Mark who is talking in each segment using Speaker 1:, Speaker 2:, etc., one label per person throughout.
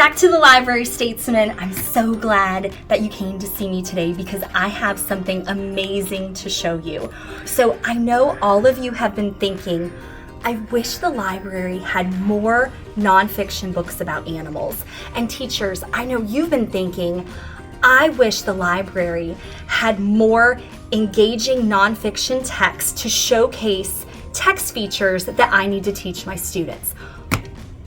Speaker 1: back to the Library Statesman. I'm so glad that you came to see me today because I have something amazing to show you. So I know all of you have been thinking, I wish the library had more nonfiction books about animals. And teachers, I know you've been thinking, I wish the library had more engaging nonfiction text to showcase text features that I need to teach my students.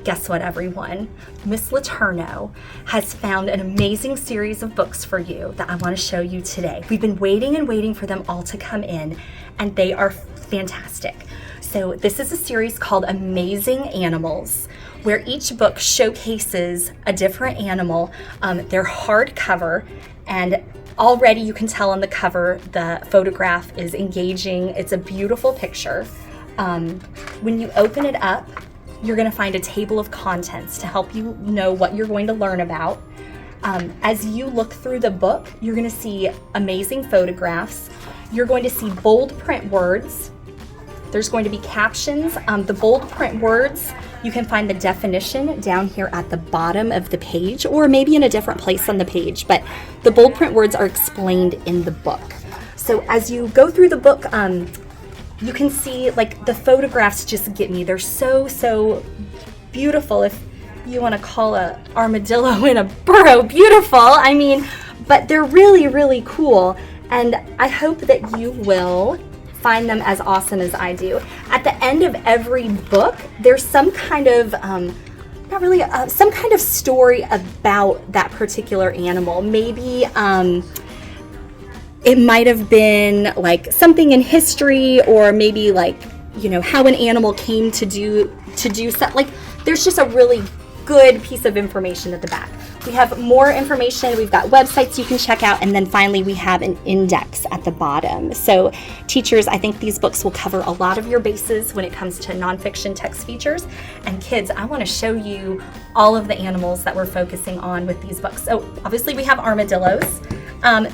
Speaker 1: Guess what, everyone? Miss Letourneau has found an amazing series of books for you that I want to show you today. We've been waiting and waiting for them all to come in, and they are fantastic. So this is a series called Amazing Animals, where each book showcases a different animal. They're hardcover, and already you can tell on the cover the photograph is engaging. It's a beautiful picture. When you open it up, you're going to find a table of contents to help you know what you're going to learn about. As you look through the book, you're going to see amazing photographs. You're going to see bold print words. There's going to be captions. The bold print words, you can find the definition down here at the bottom of the page, or maybe in a different place on the page, but the bold print words are explained in the book. So as you go through the book, you can see, like, the photographs just get me. They're so beautiful. If you want to call a armadillo in a burrow beautiful, I mean, but they're really cool. And I hope that you will find them as awesome as I do. At the end of every book, there's some kind of, some kind of story about that particular animal. Maybe, it might have been like something in history, or maybe like, you know, how an animal came to do something. Like, there's just a really good piece of information at the back. We have more information. We've got websites you can check out, and then finally we have an index at the bottom. So teachers, I think these books will cover a lot of your bases when it comes to nonfiction text features. And kids, I want to show you all of the animals that we're focusing on with these books. So obviously we have armadillos.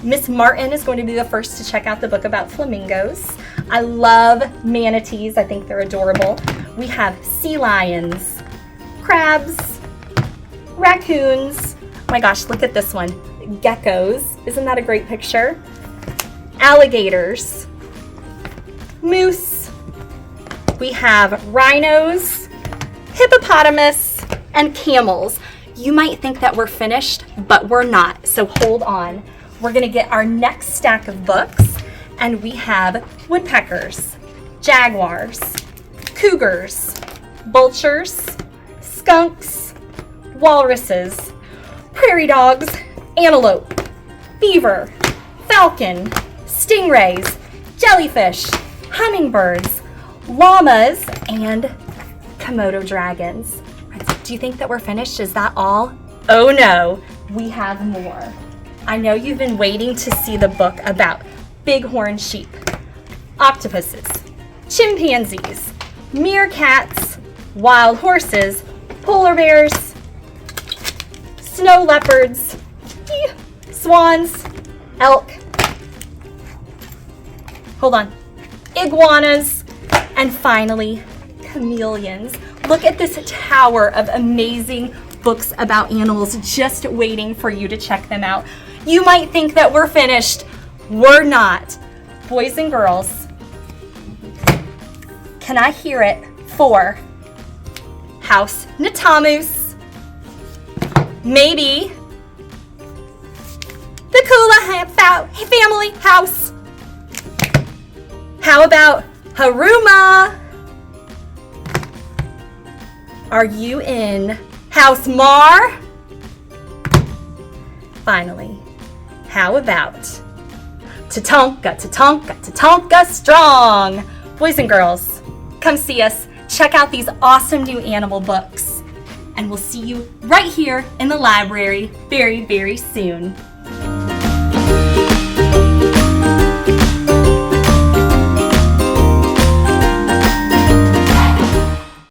Speaker 1: Miss Martin is going to be the first to check out the book about flamingos. I love manatees. I think they're adorable. We have sea lions, crabs, raccoons. Oh my gosh, look at this one. Geckos. Isn't that a great picture? Alligators, moose. We have rhinos, hippopotamus, and camels. You might think that we're finished, but we're not. So hold on. We're going to get our next stack of books, and we have woodpeckers, jaguars, cougars, vultures, skunks, walruses, prairie dogs, antelope, beaver, falcon, stingrays, jellyfish, hummingbirds, llamas, and Komodo dragons. Do you think that we're finished? Is that all? Oh no, we have more. I know you've been waiting to see the book about bighorn sheep, octopuses, chimpanzees, meerkats, wild horses, polar bears, snow leopards, swans, elk, iguanas, and finally, chameleons. Look at this tower of amazing books about animals just waiting for you to check them out. You might think that we're finished. We're not. Boys and girls, can I hear it for House Natamus? Maybe the Kula family house. How about Haruma? Are you in House Mar? Finally, how about Tatonka, Tatonka, Tatonka Strong? Boys and girls, come see us. Check out these awesome new animal books. And we'll see you right here in the library very soon.